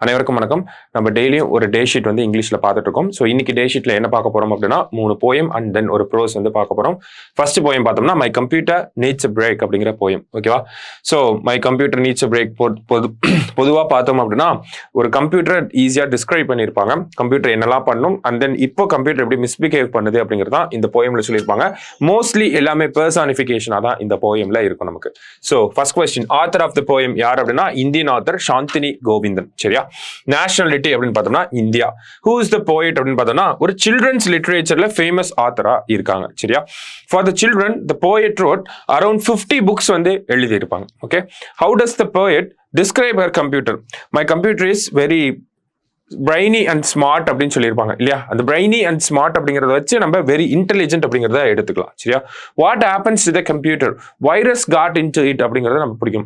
அனைவருக்கும் வணக்கம். நம்ம டெய்லியும் ஒரு டே ஷீட் வந்து இங்கிலீஷ்ல பார்த்துட்டு இருக்கோம். ஸோ இன்னைக்கு டே ஷீட்ல என்ன பார்க்க போறோம் அப்படின்னா 3 போயம் அண்ட் தென் ஒரு ப்ரோஸ் வந்து பார்க்க போறோம். ஃபர்ஸ்ட் போயம் பார்த்தோம்னா my computer needs a break அப்படிங்கிற போயம். ஓகேவா? So my computer needs a break பொதுவாக பார்த்தோம் அப்படின்னா ஒரு கம்ப்யூட்டர் ஈஸியாக டிஸ்கிரைப் பண்ணியிருப்பாங்க. கம்ப்யூட்டர் என்னெல்லாம் பண்ணும் அண்ட் தென் இப்போ கம்ப்யூட்டர் எப்படி மிஸ்பிஹேவ் பண்ணுது அப்படிங்கிறது தான் இந்த போயம்ல சொல்லியிருப்பாங்க. மோஸ்ட்லி எல்லாமே பெர்சானிஃபிகேஷனாக தான் இந்த போயம்ல இருக்கும் நமக்கு. So first question, author of the poem யார் அப்படின்னா இந்தியன் ஆத்தர் சாந்தினி கோவிந்தன். சரியா? நேஷனாலிட்டி அப்படின்னு பார்த்தோம்னா India. Who is the poet அப்படின்னு பார்த்தோம்னா ஒரு சில்ட்ரன்ஸ் லிட்ரேச்சர்ல ஃபேமஸ் ஆத்தரா இருக்காங்க. சரியா? For the children the poet road around 50 books வந்து எழுதி இருப்பாங்க. Okay, how does the poet describe her computer? My computer is very brainy and smart அப்படின்னு சொல்லியிருப்பாங்க இல்லையா? அந்த பிரைனி அண்ட் ஸ்மார்ட் அப்படிங்கிறத வச்சு நம்ம வெரி இன்டெலிஜென்ட் அப்படிங்கிறத எடுத்துக்கலாம். சரியா? What happens to the computer? Virus got into it அப்படிங்கிறத நம்ம பிடிக்கும்.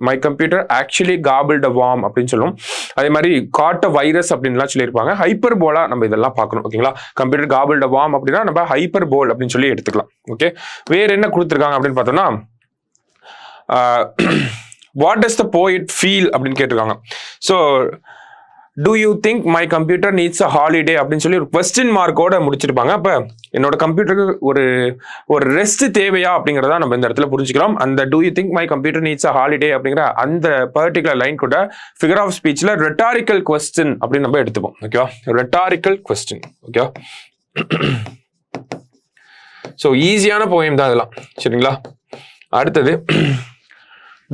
My computer actually gobbled a worm அப்படின்னு சொல்லுவோம். அதே மாதிரி காட் அ வைரஸ் அப்படின்லாம் சொல்லியிருப்பாங்க. ஹைப்பர் போலா நம்ம இதெல்லாம் பார்க்கணும். ஓகேங்களா? கம்ப்யூட்டர் காபிள்ட் அ வார்ம் அப்படின்னா நம்ம ஹைப்பர் போல் அப்படின்னு சொல்லி எடுத்துக்கலாம். ஓகே, வேற என்ன கொடுத்துருக்காங்க அப்படின்னு பார்த்தோம்னா what does the poet feel அப்படின்னு கேட்டிருக்காங்க. So do you think my computer needs a holiday அப்படின்னு சொல்லி ஒரு கொஸ்டின் மார்க்கோட முடிச்சிருப்பாங்க. அப்ப என்னோட கம்ப்யூட்டருக்கு ஒரு ரெஸ்ட் தேவையா அப்படிங்கிறத நம்ம இந்த இடத்துல புரிஞ்சுக்கலாம். அந்த do you think my computer needs a holiday அப்படிங்கிற அந்த பர்டிகுலர் லைன் கூட ஃபிகர் ஆஃப் ஸ்பீச்ல ரெட்டாரிக்கல் கொஸ்டின் அப்படின்னு நம்ம எடுத்துப்போம். ஓகேவா? Rhetorical question. ஓகேவா? ஸோ ஈஸியான போயம் தான் இதெல்லாம். சரிங்களா? அடுத்தது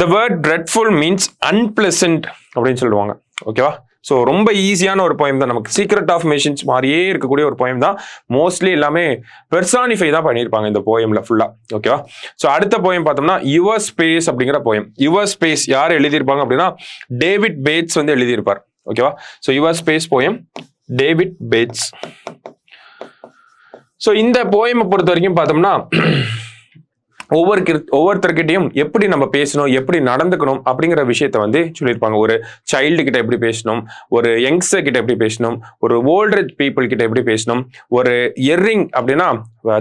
the word dreadful means unpleasant அப்படின்னு சொல்லுவாங்க. ஓகேவா? ஸோ ரொம்ப ஈஸியான ஒரு போயம் தான். நமக்கு சீக்ரெட் ஆஃப் மெஷின்ஸ் மாதிரியே இருக்கக்கூடிய ஒரு போயம் தான். மோஸ்ட்லி எல்லாமே பெர்சானிஃபை தான் பண்ணியிருப்பாங்க இந்த போயம்ல ஃபுல்லா. ஓகேவா? ஸோ அடுத்த போயம் பார்த்தோம்னா யுவர் ஸ்பேஸ் அப்படிங்கிற போயம். யுவர் ஸ்பேஸ் யார் எழுதியிருப்பாங்க அப்படின்னா டேவிட் பேட்ஸ் வந்து எழுதியிருப்பார். ஓகேவா? So your space poem David Bates. So இந்த போயமை பொறுத்த வரைக்கும் பார்த்தோம்னா ஒவ்வொருத்தர்கிட்டையும் எப்படி நம்ம பேசணும், எப்படி நடந்துக்கணும் அப்படிங்கிற விஷயத்த வந்து சொல்லியிருப்பாங்க. ஒரு சைல்டு கிட்ட எப்படி பேசணும், ஒரு யங்ஸ்டர் கிட்ட எப்படி பேசணும், ஒரு ஓல்டர் பீப்புள் கிட்ட எப்படி பேசணும், ஒரு எர்ரிங் அப்படின்னா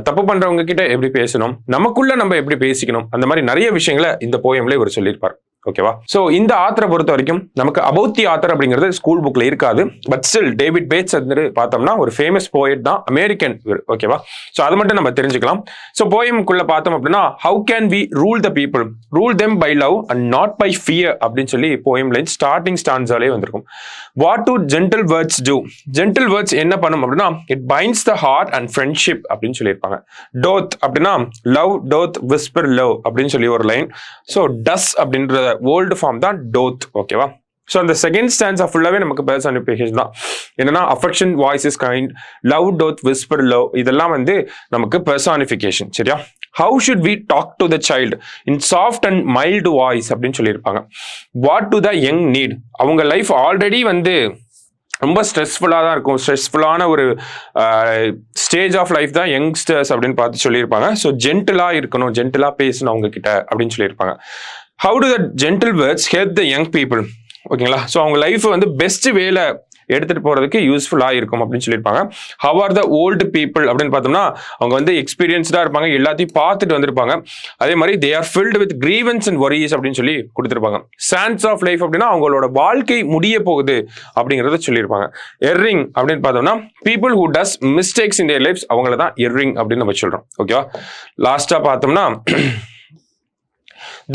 தப்பு பண்றவங்க கிட்ட எப்படி பேசணும், நமக்குள்ள நம்ம எப்படி பேசிக்கணும், அந்த மாதிரி நிறைய விஷயங்களை இந்த போயம்ல இவர் சொல்லியிருப்பார். ஓகேவா? சோ இந்த ஆத்தரை பொறுத்த வரைக்கும் நமக்கு அபவுட் தி ஆத்தர் அப்படிங்கிறது ஸ்கூல் புக்ல இருக்காது. பட் ஸ்டில் டேவிட் பேட்ஸ் வந்து பார்த்தோம்னா ஒரு ஃபேமஸ் போயட் தான், அமெரிக்கன். ஓகேவா? சோ அது மட்டும் நம்ம தெரிஞ்சுக்கலாம். சோ போயம்குள்ள பார்த்தோம் அப்படின்னா how can we rule the people, rule them by love and not by fear அப்படின்னு சொல்லி போயம் லைன் ஸ்டார்டிங் ஸ்டான்ஸாலே வந்திருக்கும். What do gentle words do? Gentle words என்ன பண்ணும் அப்படின்னா it binds the heart and friendship அப்படின்னு சொல்லியிருப்பாங்க. டோத் அப்படின்னா லவ், டோத் விஸ்பர் லவ் அப்படின்னு சொல்லி ஒரு லைன். ஸோ டஸ் அப்படின்ற ஓல்டு ஃபார்ம் தான் டோத். ஓகேவா? ஸோ அந்த செகண்ட் ஸ்டான்ஸ் ஃபுல்லாவே நமக்கு பெர்சானிஃபிகேஷன் தான். என்னன்னா affection, voice is kind, love, doth, whisper love, இதெல்லாம் வந்து நமக்கு பெர்சானிஃபிகேஷன். சரியா? How should we talk to the child in soft and mild voice அப்படின்னு சொல்லியிருப்பாங்க. What do the young need? அவங்க லைஃப் ஆல்ரெடி வந்து ரொம்ப ஸ்ட்ரெஸ்ஃபுல்லாக தான் இருக்கும். ஸ்ட்ரெஸ்ஃபுல்லான ஒரு ஸ்டேஜ் ஆஃப் லைஃப் தான் யங்ஸ்டர்ஸ் அப்படின்னு பார்த்து சொல்லியிருப்பாங்க. ஸோ ஜென்டிலாக இருக்கணும், ஜென்டிலாக பேசணும் அவங்க கிட்ட அப்படின்னு சொல்லியிருப்பாங்க. How to the gentle words help the young people? ஓகேங்களா? ஸோ அவங்க லைஃப் வந்து பெஸ்ட் வேல எடுத்துட்டு போறதுக்கு யூஸ்ஃபுல்லாக இருக்கும் அப்படின்னு சொல்லியிருப்பாங்க. How are the old people அப்படின்னு பார்த்தோம்னா அவங்க வந்து எக்ஸ்பீரியன்ஸ்டாக இருப்பாங்க, எல்லாத்தையும் பார்த்துட்டு வந்திருப்பாங்க. அதே மாதிரி they are filled with grievances and worries அப்படின்னு சொல்லி கொடுத்துருப்பாங்க. சான்ஸ் ஆஃப் லைஃப் அப்படின்னா அவங்களோட வாழ்க்கை முடிய போகுது அப்படிங்கிறத சொல்லியிருப்பாங்க. எர்ரிங் அப்படின்னு பார்த்தோம்னா people who does mistakes in their lives, அவங்கள தான் எர்ரிங் அப்படின்னு நம்ம சொல்றோம். ஓகேவா? லாஸ்டா பார்த்தோம்னா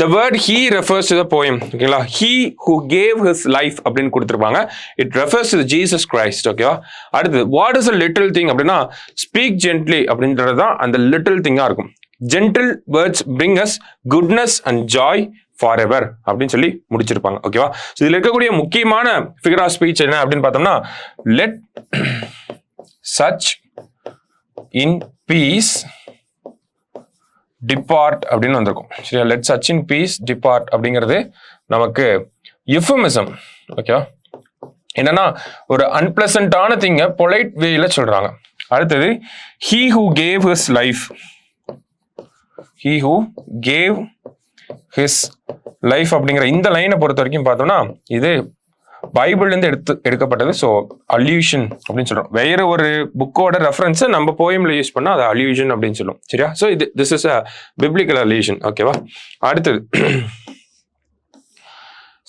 the word he refers to the poem. ஓகேங்களா? he who gave his life அப்படின்னு கொடுத்திருப்பாங்க. it refers to Jesus Christ. ஓகேவா? அடுத்து what is a little thing அப்படின்னா speak gently அப்படின்றது தான் அந்த little thing-ஆ இருக்கும். gentle words bring us goodness and joy forever அப்படின்னு சொல்லி முடிச்சிருப்பாங்க. ஓகேவா? இதுல இருக்கக்கூடிய முக்கியமான figure of speech என்ன அப்படின்னு பார்த்தோம்னா let such in peace depart அப்படின்னு வந்திருக்கும். சரியா? Let such in peace depart அப்படிங்கிறது நமக்கு யுஃபமிசம். ஓகே, என்னன்னா ஒரு அன்பிளசன்டான திங்க பொலைட் வேல சொல்றாங்க. அடுத்தது he who gave his life, he who gave his life அப்படிங்கிற இந்த லைனை பொறுத்த வரைக்கும் பார்த்தோம்னா இது பைபிள்ல இருந்து எடுக்கப்பட்டது. ஸோ அல்யூஷன் அப்படின்னு சொல்றோம். வேற ஒரு புக்கோட ரெஃபரன்ஸை நம்ம போயம்ல யூஸ் பண்ணா அது அல்யூஷன் அப்படின்னு சொல்லுவோம். சரியா? So this is a biblical illusion. ஓகேவா? அடுத்தது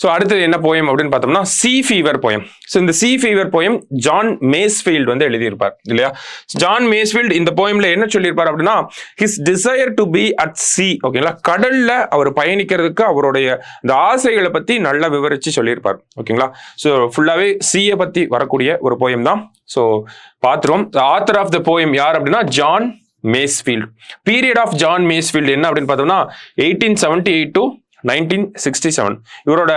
ஸோ அடுத்தது என்ன போயம் அப்படின்னு பார்த்தோம்னா சி ஃபீவர் போயம். ஸோ இந்த சி ஃபீவர் போயம் ஜான் மேஸ்ஃபீல்ட் வந்து எழுதியிருப்பார் இல்லையா. ஜான் மேஸ்ஃபீல்ட் இந்த போயம்ல என்ன சொல்லியிருப்பார் அப்படின்னா his desire to be at sea, ஓகேங்களா, கடல்ல அவர் பயணிக்கிறதுக்கு அவருடைய இந்த ஆசைகளை பத்தி நல்லா விவரிச்சு சொல்லியிருப்பார். ஓகேங்களா. ஸோ ஃபுல்லாவே சியை பத்தி வரக்கூடிய ஒரு போயம் தான். ஸோ பார்த்துருவோம். ஆத்தர் ஆஃப் த போயம் யார் அப்படின்னா John Masefield. Period of John Masefield என்ன அப்படின்னு பார்த்தோம்னா 1878 to 1967. இவரோட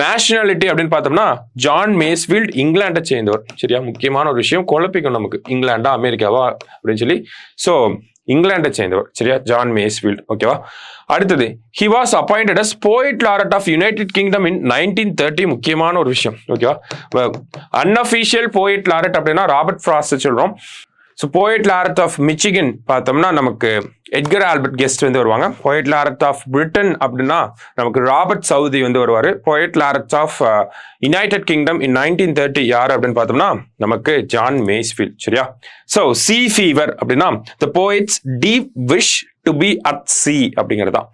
நேஷனாலிட்டி அப்படின்னு பார்த்தோம்னா ஜான் மேஸ்ஃபீல்ட் இங்கிலாண்டை சேர்ந்தவர். சரியா, முக்கியமான ஒரு விஷயம் குழப்பிக்கும் நமக்கு, இங்கிலாண்டா அமெரிக்காவா அப்படின்னு சொல்லி. ஸோ இங்கிலாண்டை சேர்ந்தவர். சரியா, ஜான் மேஸ்ஃபீல்ட். ஓகேவா. அடுத்தது he was appointed as poet laureate of United Kingdom in 1930. முக்கியமான ஒரு விஷயம். ஓகேவா. அன்அஃபிஷியல் போயட் லாரட் அப்படின்னா ராபர்ட் ஃப்ராஸ்ட் சொல்றோம். So poet laureate of Michigan பார்த்தோம்னா நமக்கு எட்கர் ஆல்பர்ட் கெஸ்ட் வந்து வருவாங்க. போயட் லாரட் ஆஃப் பிரிட்டன் அப்படின்னா நமக்கு ராபர்ட் சவுதி வந்து வருவார். Poet laureate of United Kingdom in 1930 யார் அப்படின்னு பார்த்தோம்னா நமக்கு ஜான் மேஸ்ஃபீல்ட். சரியா. ஸோ சி ஃபீவர் அப்படின்னா the poet's deep wish to be at sea அப்படிங்கிறது தான்.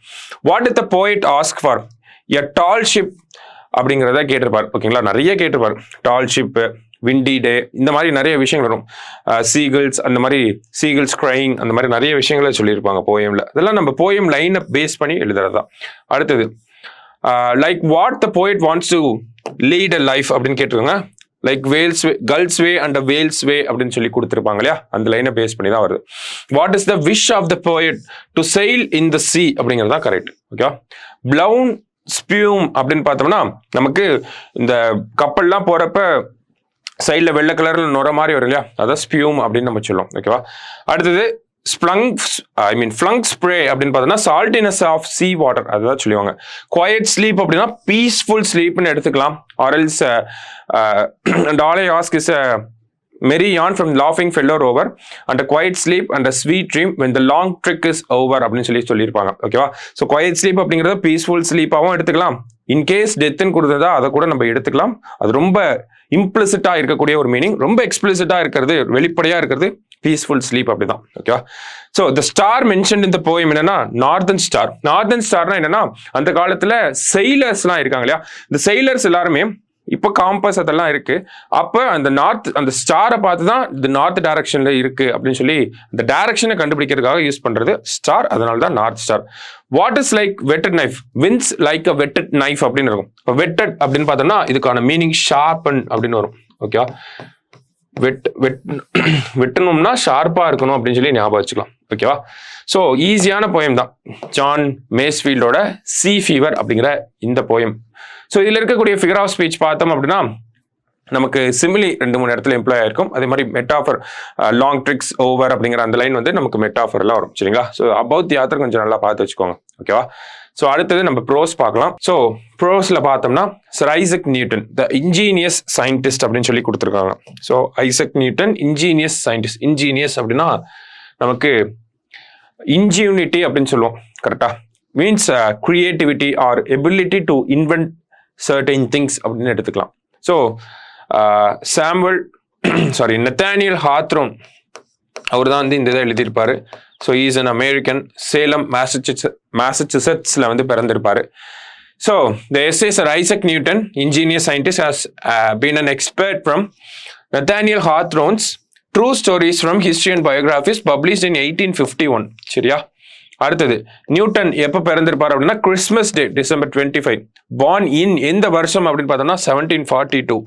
What is the poet ask for a tall ship அப்படிங்கிறத கேட்டிருப்பார். ஓகேங்களா, நிறைய கேட்டிருப்பார். டால் ஷிப், விண்டி டே, இந்த மாதிரி நிறைய விஷயங்கள் வரும். சீகிள்ஸ், அந்த மாதிரி சீகிள்ஸ் கிரைங், அந்த மாதிரி நிறைய விஷயங்களை சொல்லியிருப்பாங்க போயம்ல. அதெல்லாம் நம்ம போயம் லைனை பேஸ் பண்ணி எழுதுறதா. அடுத்தது like what the poet wants to lead a life அப்படின்னு கேட்டிருக்காங்க. Like whale's way, gull's way and whale's way அப்படின்னு சொல்லி கொடுத்துருப்பாங்க இல்லையா, அந்த லைனை பேஸ் பண்ணி தான் வருது. What is the wish of the poet to sail in the sea அப்படிங்கிறது தான் கரெக்ட். ஓகே. ப்ளவுன் ஸ்பியூம் அப்படின்னு பார்த்தோம்னா நமக்கு இந்த கப்பல்லாம் போறப்ப சைடில் வெள்ளை கலரில் நுர மாதிரி வரும் இல்லையா, அதான் ஸ்பியூம் அப்படின்னு நம்ம சொல்லுவோம். ஓகேவா. அடுத்தது ஃப்ளங் ஸ்ப்ரே அப்படின்னு பார்த்தோம்னா சால்டினஸ் ஆஃப் சி வாட்டர், அதுதான் சொல்லுவாங்க. குவயட் ஸ்லீப் அப்படின்னா பீஸ்ஃபுல் ஸ்லீப்னு எடுத்துக்கலாம். ஆர்எல்ஸ் and all I ask is a merry yarn from laughing fellow rover and a quiet sleep and a sweet dream when the long trek is over அப்படின்னு சொல்லியிருப்பாங்க. ஓகேவா. So quiet sleep அப்படிங்கிறத peaceful ஸ்லீப்பாகவும் எடுத்துக்கலாம். In case டெத்துன்னு கொடுத்ததா அதை கூட நம்ம எடுத்துக்கலாம். அது ரொம்ப இம்ப்ளிசிட்டா இருக்கக்கூடிய ஒரு மீனிங். ரொம்ப எக்ஸ்பிளிசிட்டா இருக்கிறது, வெளிப்படையா இருக்கிறது பீஸ்ஃபுல் ஸ்லீப் அப்படிதான். ஓகேவா. ஸோ த ஸ்டார் மென்ஷன் இந்த போயம் என்னன்னா நார்தன் ஸ்டார். நார்தன் ஸ்டார்னா என்னன்னா அந்த காலத்துல செயிலர்ஸ்லாம் இருக்காங்க இல்லையா, இந்த செயிலர்ஸ் எல்லாருமே இப்போ காம்பஸ் அதெல்லாம் இருக்கு. அப்போ அந்த ஸ்டாரை பார்த்து தான் இந்த நார்த் டைரக்ஷன்ல இருக்கு அப்படின்னு சொல்லி இந்த டைரக்ஷனை கண்டுபிடிக்கிறதுக்காக யூஸ் பண்றது ஸ்டார். அதனால தான் north star. What is like whetted knife, wind's like a whetted knife அப்படின்னு இருக்கும். இப்போ வெட்டட் அப்படின்னு பார்த்தோம்னா இதுக்கான மீனிங் ஷார்பன் அப்படின்னு வரும். ஓகேவா. வெட்டணும்னா ஷார்ப்பா இருக்கணும் அப்படின்னு சொல்லி ஞாபகம் வச்சுக்கலாம். ஓகேவா. ஸோ ஈஸியான போயம் தான் ஜான் மேஸ்ஃபீல்டோட சி ஃபீவர் அப்படிங்கிற இந்த போயம். ஸோ இதில் இருக்கக்கூடிய ஃபிகர் ஆஃப் ஸ்பீச் பார்த்தோம் அப்படின்னா நமக்கு சிமிலி 2-3 இடத்துல எம்ப்ளாய் ஆயிருக்கும். அதே மாதிரி மெட்டாஃபர், லாங் ட்ரிக்ஸ் ஓவர் அப்படிங்கிற அந்த லைன் வந்து நமக்கு மெட்டாஃபர் எல்லாம் வரும். சரிங்களா. ஸோ அபவுட் தி ஆத்தர் கொஞ்சம் நல்லா பார்த்து வச்சுக்கோங்க. ஓகேவா. ஸோ அடுத்தது நம்ம ப்ரோஸ் பார்க்கலாம். ஸோ ப்ரோஸ்ல பார்த்தோம்னா சர் ஐசக் நியூட்டன் த இன்ஜீனியஸ் சயின்டிஸ்ட் அப்படின்னு சொல்லி கொடுத்துருக்காங்க. So Isaac Newton ingenious scientist. Ingenious அப்படின்னா நமக்கு இன்ஜியூனிட்டி அப்படின்னு சொல்லுவோம். கரெக்டா. Means creativity R ability to invent certain things அப்படின்னு எடுத்துக்கலாம். ஸோ நெத்தானியல் ஹாத்ரோன் அவர் தான் வந்து இந்த இதை எழுதியிருப்பாரு. So is an American. Salem மேசச்சூசெட்ஸ்ல வந்து பிறந்திருப்பாரு. So the essay sir Isaac Newton ingenious scientist has been an expert from Nathaniel Hawthorne's true stories from history and biographies published in 1851. சரியா. அடுத்தது நியூட்டன் எப்போ பிறந்திருப்பார் அப்படின்னா Christmas day December 25. Born in எந்த வருஷம் அப்படின்னு பார்த்தோம்னா 1742.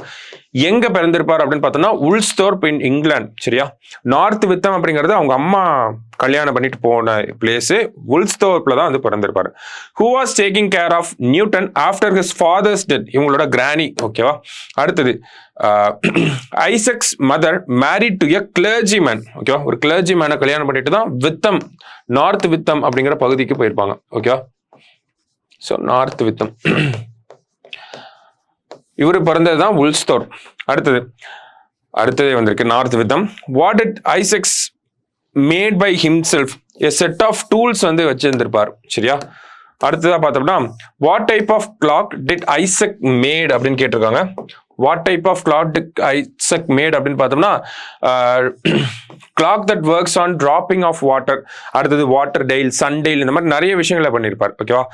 எங்க பிறந்திருப்பார் அப்படின்னு பார்த்தோம்னா உல்ஸ்தோர்ப் இன் இங்கிலாந்து. சரியா. நார்த் வித்தம் அப்படிங்கிறது அவங்க அம்மா கல்யாணம் பண்ணிட்டு போன பிளேஸ். உல்ஸ்தோர்ப்ல தான் வந்து பிறந்திருப்பாரு. Who was taking care of Newton after his father's death, இவங்களோட கிராணி. ஓகேவா. அடுத்தது Isaac's mother married to a clergyman. ஓகேவா. ஒரு கிளர்ஜிமேனை கல்யாணம் பண்ணிட்டு தான் வித்தம், நார்த் வித்தம் அப்படிங்கிற பகுதிக்கு போயிருப்பாங்க. ஓகேவா. ஸோ நார்த் வித்தம் இவரு பிறந்ததுதான் உல்ஸ்தோர். அடுத்தது வந்திருக்கு North Witham. What it Isaac's made by himself a set of tools வந்து வச்சிருந்திருப்பார். சரியா. அடுத்ததா பார்த்தோம்னா what type of clock did Isaac made அப்படின்னு கேட்டிருக்காங்க. What type of clock did Isaac made அப்படின்னு பார்த்தோம்னா clock that works on dropping of water. அடுத்தது வாட்டர் டெய்ல், சன் டெய்ல், இந்த மாதிரி நிறைய விஷயங்களை பண்ணியிருப்பார். ஓகேவா.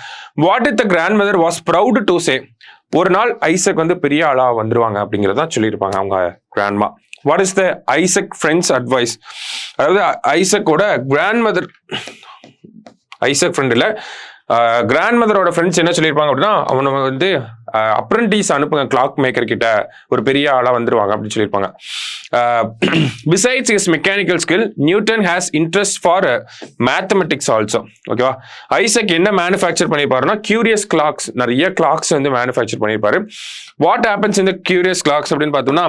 What it the grandmother was proud to say, ஒரு நாள் ஐசக் வந்து பெரிய ஆளா வந்துருவாங்க அப்படிங்கிறதான் சொல்லியிருப்பாங்க அவங்க grandma. What is the Isaac friends advice? அதாவது ஐசக்கோட கிராண்ட் மதர், ஐசக் ஃப்ரெண்ட் இல்ல, கிராண்ட் மதரோட ஃப்ரெண்ட்ஸ் என்ன சொல்லியிருப்பாங்க அப்படின்னா, அவனை வந்து அப்ரண்டிஸ் அனுப்புங்க கிளாக் மேக்கர் கிட்ட, ஒரு பெரிய ஆளா வந்துருவாங்க அப்படின்னு சொல்லியிருப்பாங்க. Besides is mechanical skill, Newton has interest for mathematics also. ஓகேவா? ஐசக் என்ன மேனுஃபேக்சர் பண்ணியிருப்பாருன்னா கியூரியஸ் கிளாக்ஸ், நிறைய கிளாக்ஸ் வந்து மேனுஃபேக்சர் பண்ணியிருப்பாரு. வாட் ஹேப்பன்ஸ் இந்த கியூரியஸ் கிளாக்ஸ் அப்படின்னு பார்த்தோம்னா,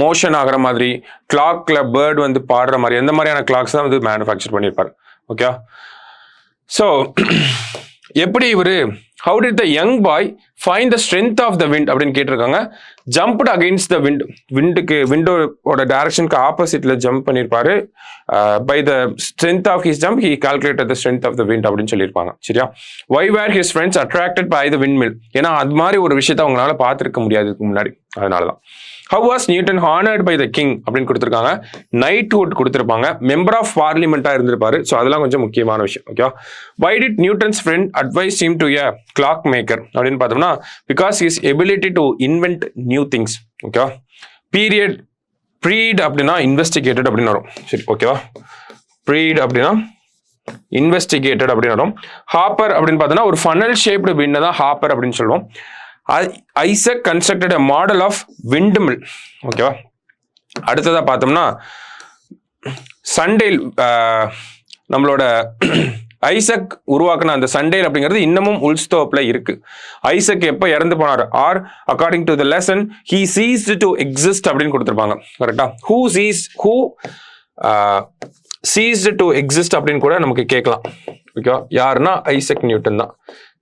மோஷன் ஆகிற மாதிரி, கிளாக்ல பேர்ட் வந்து பாடுற மாதிரி, எந்த மாதிரியான கிளாக்ஸ் தான் வந்து மேனுஃபேக்சர் பண்ணியிருப்பாரு. ஓகே, ஸோ எப்படி இவரு how did the young boy find the strength of the wind அப்படின்னு கேட்டிருக்காங்க. jumped against the wind, விண்டோட டைரக்ஷனுக்கு ஆப்போசிட்ல ஜம்ப் பண்ணியிருப்பாரு. by the strength of his jump he calculated the strength of the wind அப்படின்னு சொல்லியிருப்பாங்க. சரியா? why were his friends attracted by the windmill? ஏன்னா அது மாதிரி ஒரு விஷயத்தை அவங்களால பார்த்துருக்க முடியாது இதுக்கு முன்னாடி, அதனாலதான். how was Newton honored by the king அப்படின்னு கொடுத்துருக்காங்க. knighthood கொடுத்துருப்பாங்க. மெம்பர் ஆஃப் பார்லிமெண்டா இருந்திருப்பாரு. ஸோ அதெல்லாம் கொஞ்சம் முக்கியமான விஷயம். Okay, why did Newton's friend advise him to a clock maker அப்படின்னு பார்த்தோம்னா, because his ability to invent new things. Okay, period pried அப்படின்னா இன்வெஸ்டிகேட்டட் அப்படின்னு வரும். சரி, ஓகேவா? ப்ரீட் அப்படின்னா இன்வெஸ்டிகேட்டட் அப்படின்னு வரும். ஹாப்பர் அப்படின்னு பார்த்தோம்னா ஒரு ஃபனல் ஷேப்டு வின்னை தான் ஹாப்பர் அப்படின்னு சொல்லுவோம். Isaac constructed a model of windmill. ஓகேவா? அடுத்ததா பார்த்தோம்னா சண்டேல், நம்மளோட ஐசக் உருவாக்குன அந்த சண்டேல் அப்படிங்கிறது இன்னமும் உல்ஸ்தோப்ல இருக்கு. ஐசக் எப்ப இறந்து போனார்? Or according to the lesson he ceased to exist அப்படின்னு கொடுத்திருப்பாங்க. கரெக்டா? who ceased to exist அப்படின்னு கூட நமக்கு கேட்கலாம். ஓகேவா? யாருன்னா ஐசக் நியூட்டன் தான்.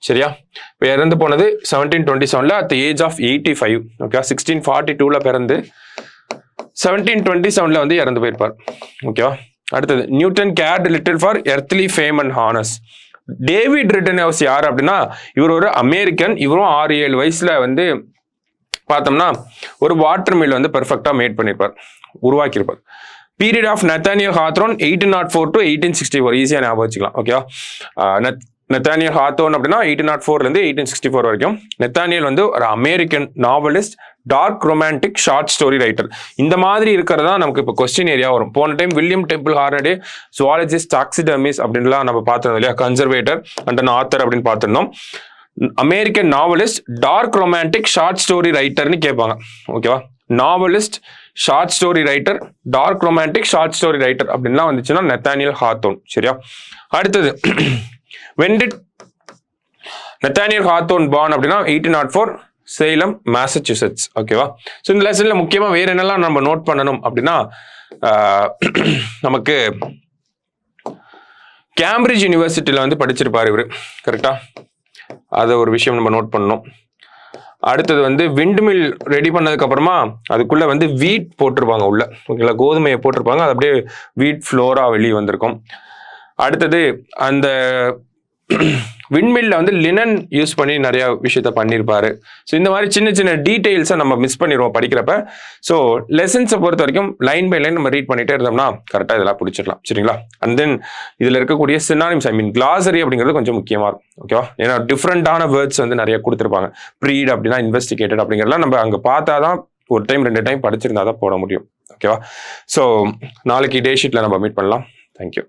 சரியா? இப்போ இறந்து போனது 1727 at the age of 85. Okay, 1642ல பிறந்து 1727ல வந்து இறந்து போயிருப்பார். ஓகேவா? அடுத்தது, Newton cared little for earthly fame and honours. David Rittenhouse யார் அப்படின்னா, இவர் ஒரு அமெரிக்கன். இவரும் 6-7 வயசுல வந்து பார்த்தோம்னா ஒரு வாட்டர் மில் வந்து பெர்ஃபெக்டா மேட் பண்ணியிருப்பார், உருவாக்கியிருப்பார். Period of Nathaniel Hawthorne 1804 to 1864. ஈஸியா ஞாபகம் வச்சுக்கலாம். ஓகேவா? நத்தானியல் ஹாத்தோன் அப்படின்னா 1804 1864 வரைக்கும். நத்தானியல் வந்து ஒரு American novelist, dark romantic short story writer. இந்த மாதிரி இருக்கிறதா நமக்கு இப்போ கொஸ்டின் ஏரியா வரும். போன time William Temple Hornaday zoologist, taxidermist அப்படின்லாம் நம்ம பார்த்துருந்தோம் இல்லையா? கன்சர்வேட்டர் அண்ட் அன் ஆத்தர் அப்படின்னு பார்த்துருந்தோம். American novelist, dark romantic short story ரைட்டர்னு கேட்பாங்க. ஓகேவா? Novelist, short story writer, dark romantic short story writer அப்படின்லாம் வந்துச்சுன்னா நத்தானியல் ஹாத்தோன். சரியா? அடுத்தது, when did Nathaniel Hawthorne born அப்படின்னா 1804, சேலம், மேசச்சூசெட்ஸ். ஓகேவா? ஸோ இந்த லெசன்ல முக்கியமா வேற என்னெல்லாம் நம்ம நோட் பண்ணணும் அப்படின்னா, நமக்கு கேம்பிரிட்ஜ் யூனிவர்சிட்டியில வந்து படிச்சிருப்பாரு இவரு. கரெக்டா? அது ஒரு விஷயம் நம்ம நோட் பண்ணணும். அடுத்தது வந்து விண்ட்மில் ரெடி பண்ணதுக்கு அப்புறமா அதுக்குள்ள வந்து வீட் போட்டிருப்பாங்க உள்ள. ஓகேங்களா? கோதுமையை போட்டிருப்பாங்க, அது அப்படியே வீட் ஃப்ளோரா வெளியே வந்திருக்கும். அடுத்தது, அந்த விண்ட்மில்ல வந்து லினன் யூஸ் பண்ணி நிறைய விஷயத்த பண்ணியிருப்பாரு. ஸோ இந்த மாதிரி சின்ன சின்ன டீடைல்ஸை நம்ம மிஸ் பண்ணிடுவோம் படிக்கிறப்ப. ஸோ லெசன்ஸை பொறுத்த வரைக்கும் லைன் பை லைன் நம்ம ரீட் பண்ணிட்டே இருந்தோம்னா கரெக்டாக இதெல்லாம் பிடிச்சிடலாம். சரிங்களா? அண்ட் தென் இதில் இருக்கக்கூடிய சினானிம்ஸ், கிளாசரி அப்படிங்கிறது கொஞ்சம் முக்கியமாக இருக்கும். ஓகேவா? ஏன்னா டிஃப்ரெண்டான வேர்ட்ஸ் வந்து நிறைய கொடுத்துருப்பாங்க. ப்ரீட் அப்படின்னா இன்வெஸ்டிகேட்டட் அப்படிங்கிறதுலாம் நம்ம அங்கே பார்த்தா தான், ஒரு டைம் 2 டைம் படிச்சிருந்தா தான் போட முடியும். ஓகேவா? ஸோ நாளைக்கு டே ஷீட்டில் நம்ம மீட் பண்ணலாம். தேங்க்யூ.